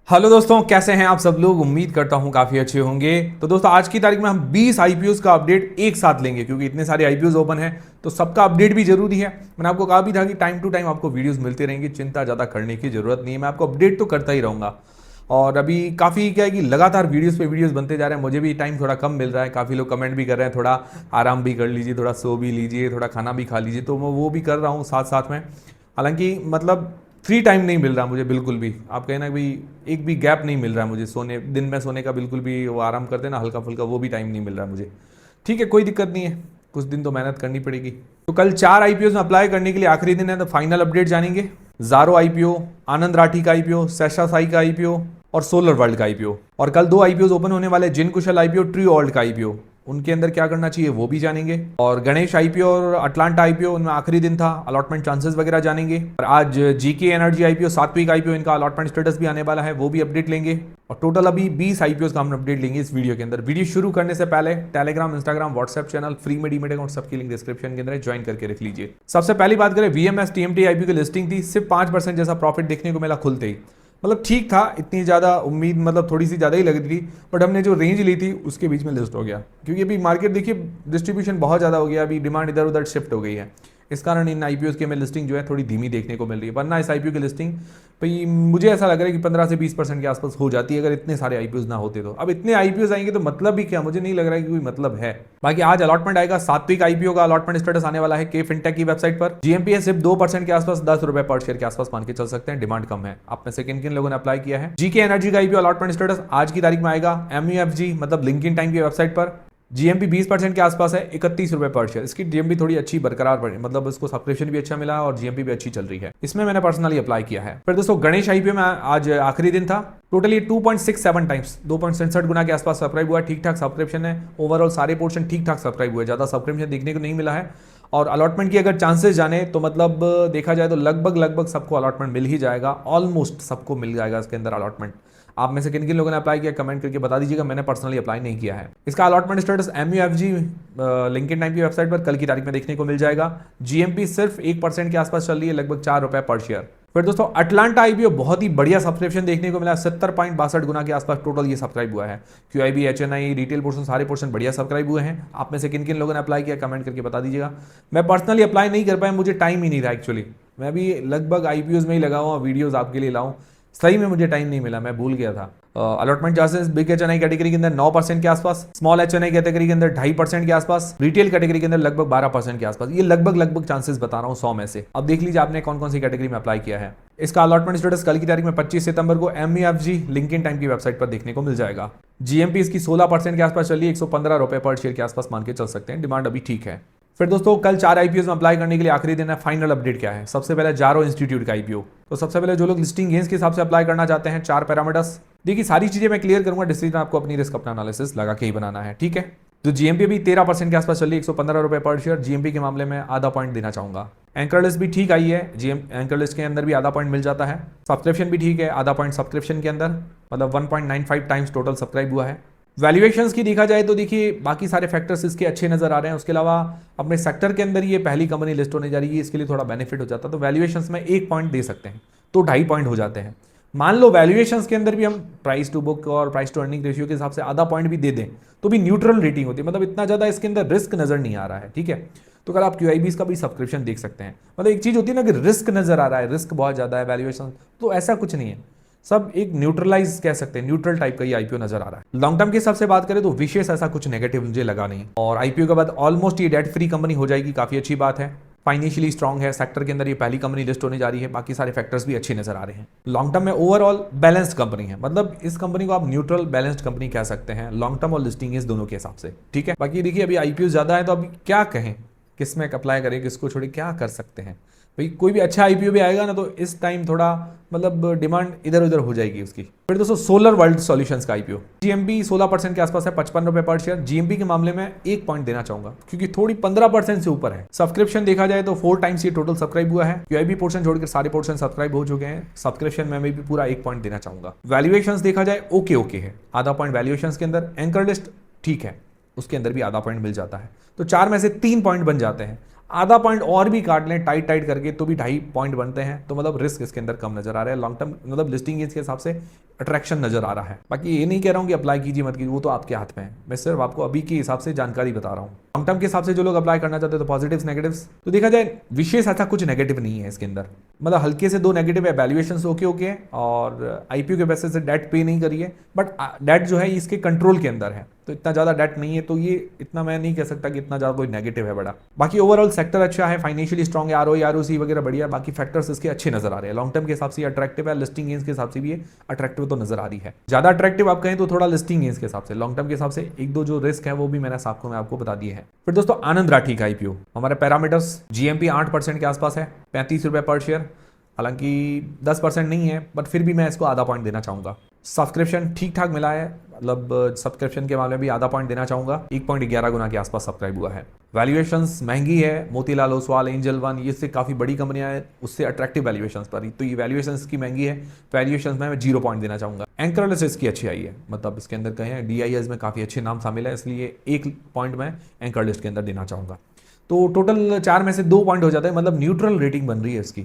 Hello दोस्तों, कैसे हैं आप सब लोग। उम्मीद करता हूं काफ़ी अच्छे होंगे। तो दोस्तों आज की तारीख में हम 20 आईपीओज का अपडेट एक साथ लेंगे, क्योंकि इतने सारे आईपीओज ओपन हैं तो सबका अपडेट भी जरूरी है। मैंने आपको कहा भी था कि टाइम टू टाइम आपको वीडियोस मिलते रहेंगे, चिंता ज़्यादा करने की जरूरत नहीं है। मैं आपको अपडेट तो करता ही रहूँगा। और अभी काफ़ी क्या है कि लगातार वीडियोस पे वीडियोस बनते जा रहे हैं। मुझे भी टाइम थोड़ा कम मिल रहा है। काफ़ी लोग कमेंट भी कर रहे हैं थोड़ा आराम भी कर लीजिए, थोड़ा सो भी लीजिए, थोड़ा खाना भी खा लीजिए, तो मैं वो भी कर रहा हूँ साथ साथ में। हालांकि मतलब फ्री टाइम नहीं मिल रहा मुझे बिल्कुल भी। आप कहें ना भाई, एक भी गैप नहीं मिल रहा है मुझे सोने, दिन में सोने का बिल्कुल भी, वो आराम करते हैं ना हल्का फुल्का, वो भी टाइम नहीं मिल रहा है मुझे। ठीक है, कोई दिक्कत नहीं है, कुछ दिन तो मेहनत करनी पड़ेगी। तो कल 4 आईपीओ में अप्लाई करने के लिए आखिरी दिन है, तो फाइनल अपडेट जानेंगे। ज़ारो आईपीओ, आनंद राठी का आईपीओ, सैशा साई का आईपीओ और सोलर वर्ल्ड का आईपीओ। और कल 2 आईपीओ ओपन होने वाले, जिन कुशल आईपीओ, ट्री वर्ल्ड का आईपीओ, उनके अंदर क्या करना चाहिए वो भी जानेंगे। और गणेश आईपीओ और अटलांटा आईपीओ, उनमें आखिरी दिन था, अलॉटमेंट चांसेस वगैरह जानेंगे। और आज जीके एनर्जी आईपीओ, सात्विक आईपीओ, इनका अलॉटमेंट स्टेटस भी आने वाला है, वो भी अपडेट लेंगे। और टोटल अभी 20 आईपीओ का हम अपडेट लेंगे इस वीडियो के अंदर। वीडियो शुरू करने से पहले Telegram, Instagram, WhatsApp channel free में डीमेट अकाउंट सबकी लिंक डिस्क्रिप्शन के अंदर ज्वाइन करके रख लीजिए। सबसे पहली बात करें, वीएमएस टीएमटी आईपीओ की लिस्टिंग थी, सिर्फ 5% जैसा प्रॉफिट देखने को मिला खुलते ही। मतलब ठीक था, इतनी ज़्यादा उम्मीद मतलब थोड़ी सी ज़्यादा ही लग रही थी, बट हमने जो रेंज ली थी उसके बीच में लिस्ट हो गया। क्योंकि अभी मार्केट देखिए, डिस्ट्रीब्यूशन बहुत ज़्यादा हो गया, अभी डिमांड इधर उधर शिफ्ट हो गई है। इस कारण इन आईपीओ की हमें लिस्टिंग जो है थोड़ी धीमी देखने को मिल रही है, वरना इस आईपीओ की लिस्टिंग भाई मुझे ऐसा लग रहा है कि 15 से 20% के आसपास हो जाती है, अगर इतने सारे आईपीओ ना होते तो। अब इतने आईपीओ आएंगे तो मतलब भी क्या, मुझे नहीं लग रहा है कि कोई मतलब है। बाकी आज अलॉटमेंट आएगा, सात्विक आईपीओ का अलॉटमेंट स्टेटस आने वाला है के फिनटेक की वेबसाइट पर। जीएमपी है सिर्फ 2% के आसपास, 10 रुपए पर शेयर के आसपास मान के चल सकते हैं, डिमांड कम है। आप में से किन किन लोगों ने अप्लाई किया है। जीके एनर्जी का आईपीओ अलॉटमेंट स्टेटस आज की तारीख में आएगा, एमयूएफजी मतलब लिंकिन टाइम की वेबसाइट पर। जीएमपी 20% के आसपास है, 31 रुपए पर शेयर। इसकी जीएमपी थोड़ी अच्छी बरकरार पड़ी, मतलब इसको सब्सक्रिप्शन भी अच्छा मिला है और जीएमपी भी अच्छी चल रही है। इसमें मैंने पर्सनली अप्लाई किया है। फिर दोस्तों गणेश आईपीओ में आज आखिरी दिन था। टोटली 2.67 टाइम्स, 2.67 गुना के आसपास सब्सक्राइब हुआ। ठीक ठाक सब्सक्रिप्शन है, ओवरऑल सारे पोर्शन ठीक ठाक सब्सक्राइब हुए, ज़्यादा सब्सक्रिप्शन देखने को नहीं मिला है। और अलॉटमेंट की अगर चांसेस जाने तो मतलब देखा जाए तो लगभग लगभग सबको अलॉटमेंट मिल ही जाएगा, ऑलमोस्ट सबको मिल जाएगा इसके अंदर अलॉटमेंट। आप में से किन किन लोगों ने अप्लाई किया कमेंट करके बता दीजिएगा। मैंने पर्सनली अप्लाई नहीं किया है। इसका allotment status MUFG Link In Time की वेबसाइट पर कल की तारीख में देखने को मिल जाएगा। जीएमपी सिर्फ 1% के आसपास चल रही है, लगभग 4 रुपए पर शेयर। फिर दोस्तों अटलांटा आईपीओ, बहुत ही बढ़िया सब्सक्रिप्शन देखने को मिला, 70.62 गुना के आसपास टोटल ये सब्सक्राइब हुआ है। क्यूआईबी, एचएनआई, रिटेल पोर्शन, सारे पोर्शन बढ़िया सब्सक्राइब हुए हैं। आप में से किन किन लोगों ने अप्लाई किया कमेंट करके बता दीजिएगा। मैं पर्सनली अप्लाई नहीं कर पाया, मुझे टाइम ही नहीं था एक्चुअली। मैं भी लगभग आईपीओज में ही लगा हुआ, वीडियोज आपके लिए लाऊं, सही में मुझे टाइम नहीं मिला, मैं भूल गया था। Allotment charges big HNI category के अंदर 9% के आसपास, स्मॉल एचएनआई कैटेगरी के अंदर 2.5% के आसपास, रिटेल कैटेगरी के अंदर लगभग 12% के आसपास। ये लगभग लगभग चांसेस बता रहा हूँ 100 में से। अब देख लीजिए आपने कौन कौन सी कैटेगरी में अप्लाई किया है। इसका अलॉटमेंट स्टेटस कल की तारीख में 25 सितंबर को एमयूएफजी लिंकिन टाइम की वेबसाइट पर देखने को मिल जाएगा। जीएमपी इसकी 16% के आसपास चल रही है, 115 रुपए पर शेयर के आसपास मान के चल सकते हैं, डिमांड अभी ठीक है। फिर दोस्तों कल 4 आईपीओ में अप्लाई करने के लिए आखिरी दिन है। फाइनल अपडेट क्या है, सबसे पहले जारो इंस्टीट्यूट का आईपीओ। तो सबसे पहले जो लोग लिस्टिंग गेंस के हिसाब से अप्लाई करना चाहते हैं, 4 पैरामीटर्स देखिए, सारी चीजें मैं क्लियर करूंगा, डिसीजन आपको अपनी रिस्क अपना एनालिसिस लगा के ही बनाना है, ठीक है। तो जीएमपी भी 13% के आसपास चल रही है, 115 रुपए पर शेयर। जीएमपी के मामले में आधा पॉइंट देना चाहूंगा। एंकर लिस्ट भी ठीक आई है, जीएम एंकर लिस्ट के अंदर भी आधा पॉइंट मिल जाता है। सब्सक्रिप्शन भी ठीक है, आधा पॉइंट सब्सक्रिप्शन के अंदर, मतलब 1.95 टाइम्स टोटल सब्सक्राइब हुआ है। वैल्यूएशंस की देखा जाए तो देखिए बाकी सारे फैक्टर्स इसके अच्छे नजर आ रहे हैं। उसके अलावा अपने सेक्टर के अंदर ये पहली कंपनी लिस्ट होने जा रही है, इसके लिए थोड़ा बेनिफिट हो जाता है। तो वैल्यूएशंस में 1 पॉइंट दे सकते हैं, तो 2.5 पॉइंट हो जाते हैं। मान लो वैल्यूएशंस के अंदर भी हम प्राइस टू बुक और प्राइस टू अर्निंग रेशियो के हिसाब से आधा पॉइंट भी दे दें तो भी न्यूट्रल रेटिंग होती है, मतलब इतना ज़्यादा इसके अंदर रिस्क नजर नहीं आ रहा है, ठीक है। तो अगर आप क्यूआईबीज का भी सब्सक्रिप्शन देख सकते हैं, मतलब एक चीज़ होती है ना कि रिस्क नजर आ रहा है, रिस्क बहुत ज़्यादा है वैल्यूएशन, तो ऐसा कुछ नहीं है, सब एक न्यूट्रलाइज कह सकते हैं, न्यूट्रल टाइप का ये आईपीओ नजर आ रहा है। लॉन्ग टर्म के हिसाब से बात करें तो विशेष ऐसा कुछ नेगेटिव मुझे लगा नहीं। और आईपीओ के बाद ऑलमोस्ट ये डेट फ्री कंपनी हो जाएगी, काफी अच्छी बात है। फाइनेंशियली स्ट्रांग है, सेक्टर के अंदर ये पहली कंपनी लिस्ट होने जा रही है, बाकी सारे फैक्टर्स भी अच्छे नजर आ रहे हैं। लॉन्ग टर्म में ओवरऑल बैलेंस्ड कंपनी है, मतलब इस कंपनी को आप न्यूट्रल बैलेंस्ड कंपनी कह सकते हैं, लॉन्ग टर्म और लिस्टिंग इस दोनों के हिसाब से, ठीक है। बाकी देखिए अभी आईपीओ ज्यादा है तो अभी क्या कहें, किस में अप्लाई करें, किसको छोड़े, क्या कर सकते हैं भाई। कोई भी अच्छा आईपीओ भी आएगा ना तो इस टाइम थोड़ा मतलब डिमांड इधर उधर हो जाएगी उसकी। फिर दोस्तों सोलर वर्ल्ड सॉल्यूशंस का आईपीओ, जीएमपी 16% के आसपास है, 55 रुपए पर शेयर। जीएमपी के मामले में 1 पॉइंट देना चाहूंगा क्योंकि थोड़ी 15% से ऊपर है। सब्सक्रिप्शन देखा जाए तो 4 टाइम्स ये टोटल सब्सक्राइब हुआ है। क्यूआईबी पोर्शन छोड़कर सारे पोर्शन सब्सक्राइब हो चुके हैं। सब्सक्रिप्शन में भी पूरा 1 पॉइंट देना चाहूंगा। वैल्यूएशंस देखा जाए ओके ओके है, आधा पॉइंट वैल्यूएशंस के अंदर। एंकर लिस्ट ठीक है, उसके अंदर भी आधा पॉइंट मिल जाता है, तो 4 में से 3 पॉइंट बन जाते हैं। आधा पॉइंट और भी काट लें टाइट टाइट करके तो भी 2.5 पॉइंट बनते हैं, तो मतलब रिस्क इसके अंदर कम नजर आ रहा है। लॉन्ग टर्म मतलब लिस्टिंग के हिसाब से अट्रैक्शन नजर आ रहा है। बाकी ये नहीं कह रहा हूँ कि अप्लाई कीजिए मत कीजिए, वो तो आपके हाथ में है। मैं सिर्फ आपको अभी के हिसाब से जानकारी बता रहा हूँ। लॉन्ग टर्म के हिसाब से जो लोग अप्लाई करना चाहते हैं तो पॉजिटिव्स नेगेटिव्स तो देखा जाए विशेष ऐसा कुछ नेगेटिव नहीं है इसके अंदर, मतलब हल्के से 2 नेगेटिव है। वैल्यूएशन ओके ओके है और आईपीओ के बेसिस से डेट पे नहीं करी है, बट डेट जो है इसके कंट्रोल के अंदर है, तो इतना ज़्यादा डेट नहीं है, तो ये इतना मैं नहीं कह सकता कि इतना ज़्यादा कोई नेगेटिव है बड़ा। बाकी ओवरऑल सेक्टर अच्छा है, फाइनेंशियली स्ट्रॉन्ग है, आरओई आरओसी वगैरह बढ़िया, बाकी फैक्टर्स इसके अच्छे नजर आ रहे हैं। लॉन्ग टर्म के हिसाब से अट्रैक्टिव है, लिस्टिंग गेन्स के हिसाब से भी ये अट्रैक्टिव तो नजर आ रही है। ज़्यादा अट्रैक्टिव आप कहें तो थोड़ा लिस्टिंग गेन्स के हिसाब से, लॉन्ग टर्म के हिसाब से 1-2 जो रिस्क है वो भी मैंने आपको बता दिए हैं। फिर दोस्तों आनंद राठी का आईपीओ, हमारे पैरामीटर्स जीएमपी 8% के आसपास है, 35 रुपये पर शेयर, हालांकि 10% नहीं है, बट फिर भी मैं इसको आधा पॉइंट देना चाहूंगा। सब्सक्रिप्शन ठीक ठाक मिला है, मतलब सब्सक्रिप्शन के मामले में भी आधा पॉइंट देना चाहूंगा, 1.11 गुना के आसपास सब्सक्राइब हुआ है। वैल्यूएशंस महंगी है, मोतीलाल ओसवाल, एंजल वन, ये से काफ़ी बड़ी कंपनियां हैं, उससे अट्रैक्टिव वैल्यूएशंस पर, तो ये वैल्यूएशंस की महंगी है। वैल्यूएशंस में 0 पॉइंट देना चाहूंगा। एंकर लिस्ट इसकी अच्छी आई है, मतलब इसके अंदर कहें डीआईएस में काफ़ी अच्छे नाम शामिल है, इसलिए 1 पॉइंट मैं एंकर लिस्ट के अंदर देना चाहूँगा। तो टोटल 4 में से 2 पॉइंट हो जाता है, मतलब न्यूट्रल रेटिंग बन रही है इसकी।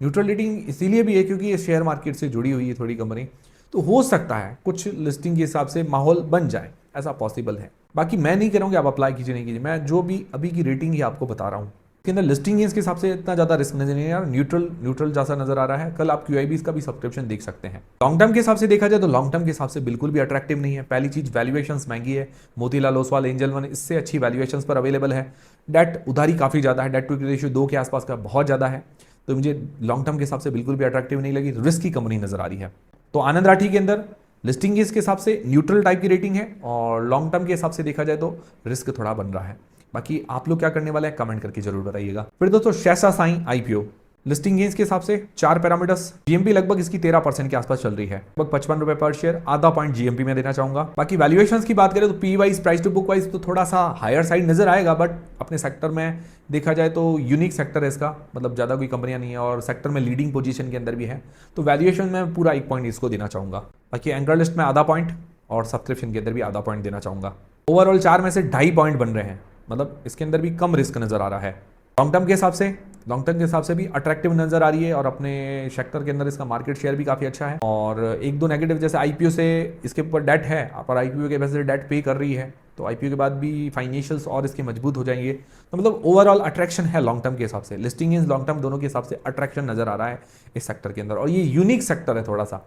न्यूट्रल रेटिंग इसीलिए भी है क्योंकि ये शेयर मार्केट से जुड़ी हुई है थोड़ी कंपनी, तो हो सकता है कुछ लिस्टिंग के हिसाब से माहौल बन जाए, ऐसा पॉसिबल है। बाकी मैं नहीं कह रहा हूँ कि आप अप्लाई कीजिए नहीं कीजिए, मैं जो भी अभी की रेटिंग ही आपको बता रहा हूँ। इसके अंदर लिस्टिंग के हिसाब से इतना ज़्यादा रिस्क नजर नहीं आ रहा, न्यूट्रल जैसा नजर आ रहा है। कल आप QIBs का भी सब्सक्रिप्शन देख सकते हैं। लॉन्ग टर्म के हिसाब से देखा जाए तो लॉन्ग टर्म के हिसाब से बिल्कुल भी अट्रैक्टिव नहीं है। पहली चीज वैल्यूएशंस महंगी है, मोतीलाल ओसवाल, एंजल वन इससे अच्छी वैल्यूएशंस पर अवेलेबल है। डेट उधारी काफ़ी ज़्यादा है, डेट टू रेशियो 2 के आसपास का बहुत ज़्यादा है, तो मुझे लॉन्ग टर्म के हिसाब से बिल्कुल भी अट्रैक्टिव नहीं लगी, रिस्क की कंपनी नजर आ रही है। तो आनंद राठी के अंदर लिस्टिंग के हिसाब से न्यूट्रल टाइप की रेटिंग है और लॉन्ग टर्म के हिसाब से देखा जाए तो रिस्क थोड़ा बन रहा है। बाकी आप लोग क्या करने वाले हैं कमेंट करके जरूर बताइएगा। फिर दोस्तों शैसा साई आईपीओ, लिस्टिंग गेन्स के हिसाब से 4 पैरामीटर्स, जीएमपी लगभग इसकी 13% के आसपास चल रही है, लगभग 55 रुपए पर शेयर, आधा पॉइंट जीएमपी में देना चाहूंगा। बाकी वैल्यूएशंस की बात करें तो P wise, price to book wise तो थोड़ा सा हायर साइड नजर आएगा, बट अपने सेक्टर में देखा जाए तो यूनिक सेक्टर है इसका, मतलब ज़्यादा कोई कंपनियां नहीं है और सेक्टर में लीडिंग पोजीशन के अंदर भी है, तो वैल्यूएशन में पूरा 1 पॉइंट इसको देना चाहूंगा। बाकी एंकर लिस्ट में आधा पॉइंट और सब्सक्रिप्शन के अंदर भी आधा पॉइंट देना चाहूंगा। ओवरऑल 4 में से 2.5 पॉइंट बन रहे हैं, मतलब इसके अंदर भी कम रिस्क नजर आ रहा है। लॉन्ग टर्म के हिसाब से भी अट्रैक्टिव नजर आ रही है और अपने सेक्टर के अंदर इसका मार्केट शेयर भी काफी अच्छा है। और 1-2 नेगेटिव जैसे आईपीओ से इसके ऊपर डेट है, पर आईपीओ के वजह से डेट पे कर रही है, तो आईपीओ के बाद भी फाइनेंशियल्स और इसके मजबूत हो जाएंगे, तो मतलब ओवरऑल अट्रैक्शन है लॉन्ग टर्म के हिसाब से। लिस्टिंग इन लॉन्ग टर्म दोनों के हिसाब से अट्रैक्शन नजर आ रहा है इस सेक्टर के अंदर, और ये यूनिक सेक्टर है थोड़ा सा।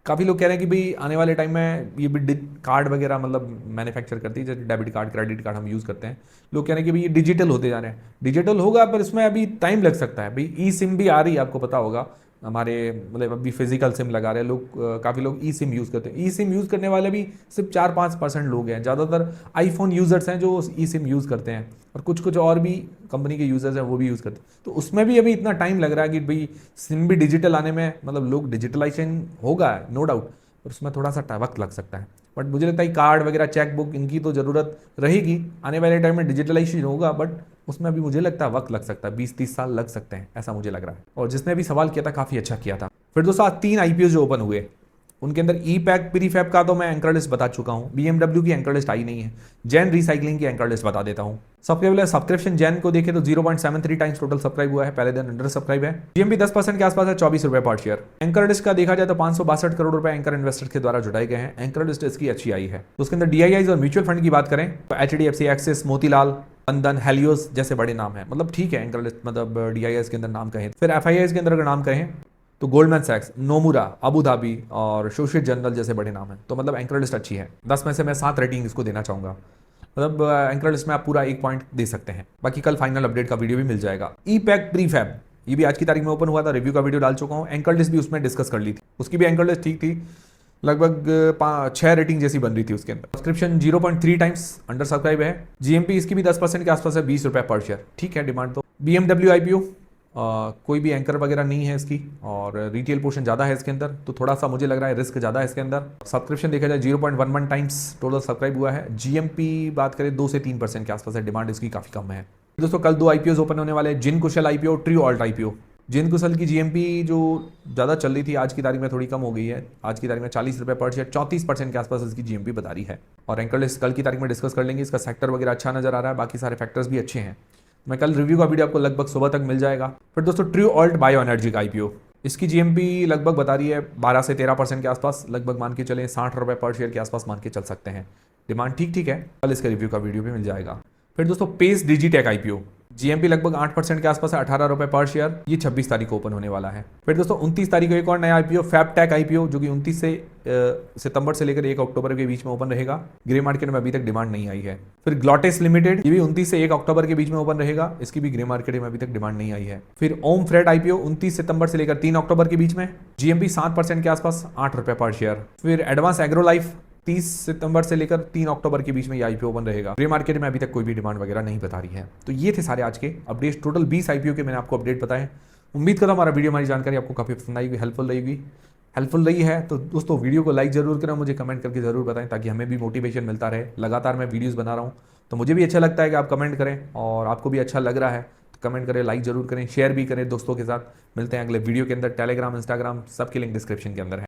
काफ़ी लोग कह रहे हैं कि भाई आने वाले टाइम में ये भी कार्ड वगैरह मतलब मैन्युफैक्चर करती है, जैसे डेबिट कार्ड, क्रेडिट कार्ड हम यूज़ करते हैं, लोग कह रहे हैं कि भाई ये डिजिटल होते जा रहे हैं। डिजिटल होगा पर इसमें अभी टाइम लग सकता है। भाई ई सिम भी आ रही है, आपको पता होगा, हमारे मतलब अभी फिजिकल सिम लगा रहे हैं लोग, काफ़ी लोग ई सिम यूज़ करते हैं। ई सिम यूज़ करने वाले भी सिर्फ 4-5% लोग हैं, ज़्यादातर आईफोन यूज़र्स हैं जो ई सिम यूज़ करते हैं, और कुछ और भी कंपनी के यूज़र्स हैं वो भी यूज़ करते हैं। तो उसमें भी अभी इतना टाइम लग रहा है कि भाई सिम भी डिजिटल आने में, मतलब लोग डिजिटलाइजेशन होगा नो डाउट, और उसमें थोड़ा सा वक्त लग सकता है। बट मुझे लगता है कार्ड वगैरह, चेक बुक, इनकी तो ज़रूरत रहेगी, आने वाले टाइम में डिजिटलाइजेशन होगा, बट उसमें अभी मुझे लगता है वक्त लग सकता है, 20-30 साल लग सकते हैं, ऐसा मुझे लग रहा है। और जिसने भी सवाल किया था काफ़ी अच्छा किया था। फिर दोस्तों आज 3 IPO जो ओपन हुए, उनके अंदर ई पैक प्रीफैब का तो मैं एंकर लिस्ट बता चुका हूँ, BMW की एंकर लिस्ट आई नहीं है। जैन रिसाइकलिंग की एंकर लिस्ट बता देता हूँ। सबसे पहले सब्सक्रिप्शन जैन को देखें तो 0.73 टाइम्स टोटल सब्सक्राइब हुआ है, पहले दिन अंडर सब्सक्राइब है। जीएमपी 10% के आसपास है, 24 रुपए पर शेयर। एंकर लिस्ट का देखा जाए तो 562 करोड़ रुपए एंकर इन्वेस्टर्स के द्वारा जुटाए गए हैं। एंकर लिस्ट इसकी अच्छी आई है। तो उसके अंदर DIIs और म्यूचुअल फंड की बात करें तो HDFC, एक्सिस, मोतीलाल, बंधन, हेलियोस जैसे बड़े नाम है, मतलब ठीक है एंकर लिस्ट, मतलब DIIs के अंदर नाम कहें। फिर FIIs के अंदर अगर नाम कहें तो गोल्डमैन सैक्स, नोमुरा, अबू धाबी और सोशिएट जनरल जैसे बड़े नाम हैं। तो मतलब एंकर लिस्ट अच्छी है। 10 में से मैं 7 रेटिंग इसको देना चाहूंगा। मतलब एंकर लिस्ट में आप पूरा 1 पॉइंट दे सकते हैं। बाकी कल फाइनल अपडेट का वीडियो भी मिल जाएगा। ई पैक प्रीफैब ये भी आज की तारीख में ओपन हुआ था, रिव्यू का वीडियो डाल चुका हूँ। एंकर लिस्ट भी उसमें डिस्कस कर ली थी, उसकी भी एंकर लिस्ट ठीक थी, लगभग 6 रेटिंग जैसी बन रही थी उसके अंदर। सब्सक्रिप्शन 0.3 टाइम्स अंडर सब्सक्राइब है। GMP इसकी भी 10% के आसपास है, 20 रुपए पर शेयर, ठीक है डिमांड। तो BMW IPO कोई भी एंकर वगैरह नहीं है इसकी, और रिटेल पोर्शन ज़्यादा है इसके अंदर, तो थोड़ा सा मुझे लग रहा है रिस्क ज़्यादा है इसके अंदर। सब्सक्रिप्शन देखा जाए 0.11 टाइम्स टोटल सब्सक्राइब हुआ है। GMP बात करें 2 से 3% के आसपास है, डिमांड इसकी काफ़ी कम है। दोस्तों कल 2 IPOs ओपन होने वाले हैं, जिन कुशल IPO, ट्रू ऑल्ट IPO। जिन कुशल की GMP जो ज़्यादा चल रही थी आज की तारीख में थोड़ी कम हो गई है, आज की तारीख में 40 रुपये पर शेयर, 34% के आसपास इसकी GMP बता रही है। और एंकर लिस्ट कल की तारीख में डिस्कस कर लेंगे। इसका सेक्टर वगैरह अच्छा नजर आ रहा है, बाकी सारे फैक्टर्स भी अच्छे हैं। मैं कल रिव्यू का वीडियो आपको लगभग सुबह तक मिल जाएगा। फिर दोस्तों ट्रू ऑल्ट बायो एनर्जी का IPO, इसकी जीएमपी लगभग बता रही है 12 से 13% के आसपास, लगभग मान के चलें 60 रुपये पर शेयर के आसपास मान के चल सकते हैं। डिमांड ठीक ठीक है, कल इसका रिव्यू का वीडियो भी मिल जाएगा। फिर दोस्तों पेस डिजिटेक आईपीओ, जीएमपी लगभग 8% के आसपास है, 18 रुपये पर शेयर, ये 26 तारीख को ओपन होने वाला है। फिर दोस्तों 29 तारीख को एक और नया आईपीओ फैबटेक आईपीओ, जो कि 29 सितंबर से लेकर 1 अक्टूबर के बीच में ओपन रहेगा। ग्रे मार्केट में अभी तक डिमांड नहीं आई है। फिर ग्लॉटेस लिमिटेड, ये भी 29 से 1 अक्टूबर के बीच में ओपन रहेगा, इसकी भी ग्रे मार्केट में अभी तक डिमांड नहीं आई है। फिर ओम फ्रेड आईपीओ 29 सितंबर से लेकर 3 अक्टूबर के बीच में, जीएमपी 7% के आसपास, 8 रुपये पर शेयर। फिर एडवांस एग्रो लाइफ 30 सितंबर से लेकर 3 अक्टूबर के बीच में ये आईपीओ ओपन रहेगा। ग्रे मार्केट में अभी तक कोई भी डिमांड वगैरह नहीं बता रही है। तो ये थे सारे आज के अपडेट्स, टोटल 20 आईपीओ के मैंने आपको अपडेट बताए। उम्मीद करता हूं हमारा वीडियो, हमारी जानकारी आपको काफी पसंद आएगी, हेल्पफुल रही है। तो दोस्तों वीडियो को लाइक जरूर करें, मुझे कमेंट करके जरूर बताएं, ताकि हमें भी मोटिवेशन मिलता रहे। लगातार मैं वीडियोस बना रहा हूं तो मुझे भी अच्छा लगता है कि आप कमेंट करें, और आपको भी अच्छा लग रहा है तो कमेंट करें, लाइक जरूर करें, शेयर भी करें दोस्तों के साथ। मिलते हैं अगले वीडियो के अंदर। टेलीग्राम, इंस्टाग्राम सबके लिंक डिस्क्रिप्शन के अंदर है।